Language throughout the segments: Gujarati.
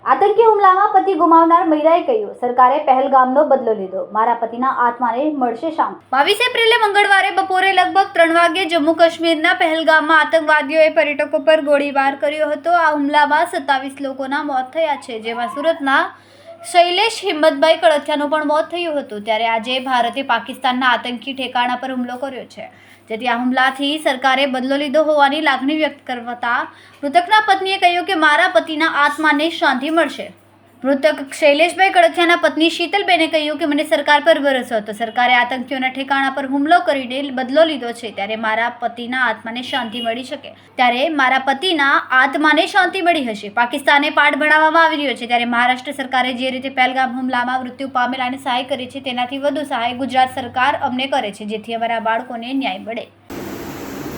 આતંકી હુમલામાં પતિ ગુમાવનાર મહિલાએ કહ્યું, સરકારે પહેલગામનો બદલો લીધો, મારા પતિના આત્માને મળશે શાંતિ। 22 એપ્રિલે મંગળવારે બપોરે લગભગ 3 વાગ્યે જમ્મુ કાશ્મીરના પહેલગામમાં આતંકવાદીઓએ પર્યટકો પર ગોળીબાર કર્યો હતો। આ હુમલામાં 27 લોકોના મોત થયા છે, જેમાં સુરતના શૈલેષ હિંમતભાઈ કળથિયાનું પણ મોત થયું હતું। ત્યારે આજે ભારતે પાકિસ્તાનના આતંકી ઠેકાણા પર હુમલો કર્યો છે, જેથી આ હુમલાથી સરકારે બદલો લીધો હોવાની લાગણી વ્યક્ત કરતા મૃતકના પત્નીએ કહ્યું કે મારા પતિના આત્માને શાંતિ મળશે। મૃતક શૈલેષભાઈ કળથિયાના પત્ની શીતલબેને કહ્યું કે મને સરકાર પર ભરોસો હતો, સરકારે આતંકીઓના ઠેકાણા પર હુમલો કરીને બદલો લીધો છે, ત્યારે મારા પતિના આત્માને શાંતિ મળી શકે, ત્યારે મારા પતિના આત્માને શાંતિ મળી હશે। પાકિસ્તાને પાઠ ભણાવવામાં આવી રહ્યો છે, ત્યારે મહારાષ્ટ્ર સરકારે જે રીતે પહેલગામ હુમલામાં મૃત્યુ પામેલાને સહાય કરી છે, તેનાથી વધુ સહાય ગુજરાત સરકાર અમને કરે છે, જેથી અમારા બાળકોને ન્યાય મળે।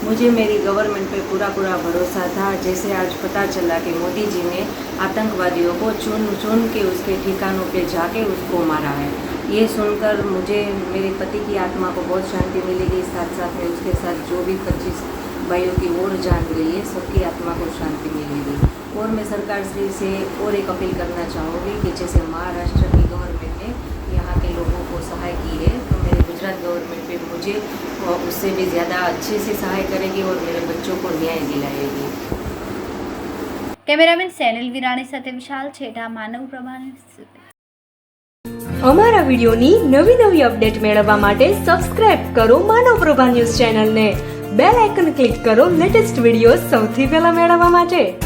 मुझे मेरी गवर्नमेंट पे पूरा भरोसा था। जैसे आज पता चला कि मोदी जी ने आतंकवादियों को चुन के उसके ठिकानों पे जाके उसको मारा है, ये सुनकर मुझे मेरे पति की आत्मा को बहुत शांति मिलेगी। साथ साथ में उसके साथ जो भी 25 भाइयों की और जान गई है, सबकी आत्मा को शांति मिलेगी। और मैं सरकार श्री से और एक अपील करना चाहूँगी कि जैसे महाराष्ट्र की गवर्नमेंट ने यहाँ के लोगों को सहाय की है, तो मेरे गुजरात गवर्नमेंट पे मुझे उससे भी ज़्यादा अच्छे से सहाय करेगी और मेरे बच्चों को न्याय दिलाएगी। કેમેરામેન સેનિલ વિરાણી સાથે વિશાલ છેઠા, માનવ પ્રભા ન્યૂઝ। અમારા વિડિયોની નવી અપડેટ મેળવવા માટે સબસ્ક્રાઇબ કરો માનવ પ્રભા ન્યૂઝ ચેનલને, બેલ આઇકન ક્લિક કરો લેટેસ્ટ વિડિયો સૌથી પહેલા મેળવવા માટે।